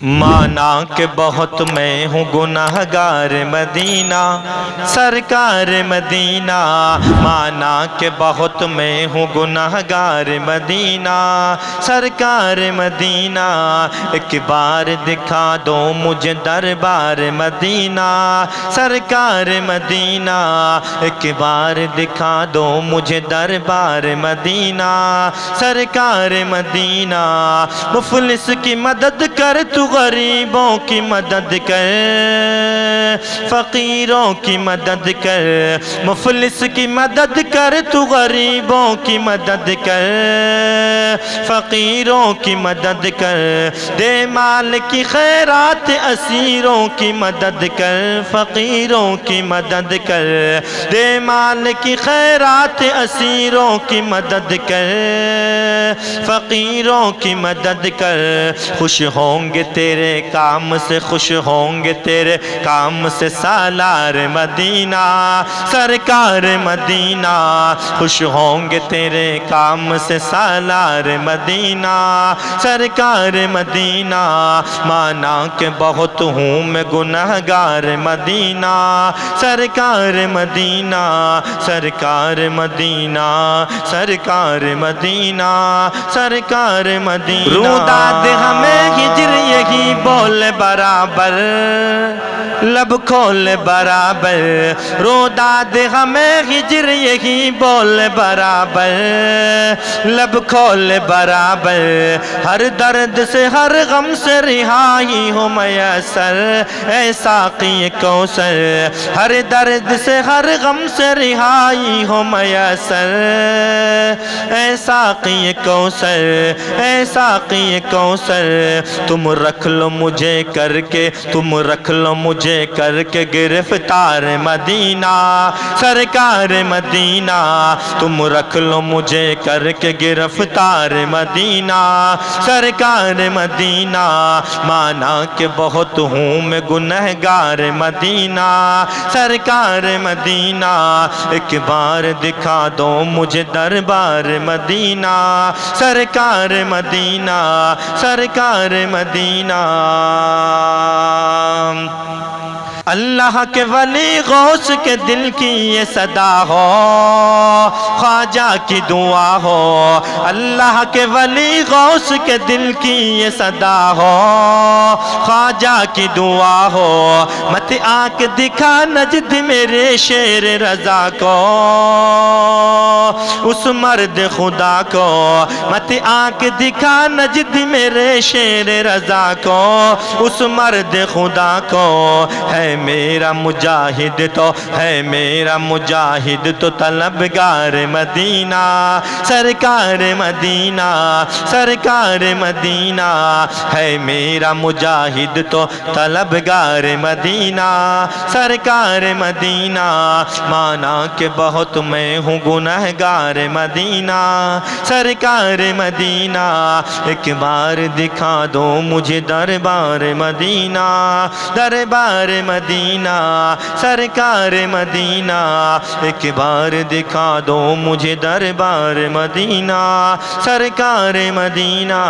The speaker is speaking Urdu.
مانا کہ بہت میں ہوں گناہگار مدینہ سرکار مدینہ، مانا کہ بہت میں ہوں گناہگار مدینہ سرکار مدینہ، ایک بار دکھا دو مجھے دربار مدینہ سرکار مدینہ، ایک بار دکھا دو مجھے دربار مدینہ سرکار مدینہ، مفلس کی مدد کر تو غریبوں کی مدد کر، فقیروں کی مدد کر، مفلس کی مدد کر تو غریبوں کی مدد کر، فقیروں کی مدد کر، دے مال کی خیرات اسیروں کی مدد کر، فقیروں کی مدد کر، دے مال کی خیرات اسیروں کی مدد کر، فقیروں کی مدد کر، خوش ہوں گے تیرے کام سے، خوش ہوں گے تیرے کام سے سالار مدینہ سرکار مدینہ، خوش ہوں گے تیرے کام سے سالار مدینہ سرکار مدینہ، مانا کہ بہت ہوں میں گناہگار مدینہ سرکار مدینہ سرکار مدینہ سرکار مدینہ سرکار مدینہ، روداد ہمیں ہجر یہی بول برابر، لب کھول برابر، روداد ہمیں ہجر یہی بول برابر، لب کھول برابر، ہر درد سے ہر غم سے رہائی ہو میسر اے ساقی کوثر، ہر درد سے ہر غم سے رہائی ہو میسر اے ساقی کوثر اے ساقی کوثر، تم رکھ لو مجھے کر کے، تم رکھ لو مجھے کر کے گرفتار مدینہ سرکار مدینہ، تم رکھ لو مجھے کر کے گرفتار مدینہ سرکار مدینہ، مانا کہ بہت ہوں میں گنہگار مدینہ سرکار مدینہ، ایک بار دکھا دو مجھے دربار مدینہ سرکار مدینہ سرکار مدینہ، اللہ کے ولی غوث کے دل کی یہ صدا ہو، خواجہ کی دعا ہو، اللہ کے ولی غوث کے دل کی یہ صدا ہو، خواجہ کی دعا ہو، مت آنکھ دکھا نجد میرے شیر رضا کو، اس مرد خدا کو، مت آنکھ دکھا نجد میرے شیر رضا کو، اس مرد خدا کو، ہے میرا مجاہد تو ہے میرا مجاہد تو طلبگار مدینہ سرکار مدینہ سرکار مدینہ، ہے میرا مجاہد تو طلبگار مدینہ سرکار مدینہ، مانا کہ بہت میں ہوں گنہگار مدینہ سرکار مدینہ، ایک بار دکھا دو مجھے دربار مدینہ دربار مدینہ سرکار مدینہ، ایک بار دکھا دو مجھے دربار مدینہ سرکار مدینہ۔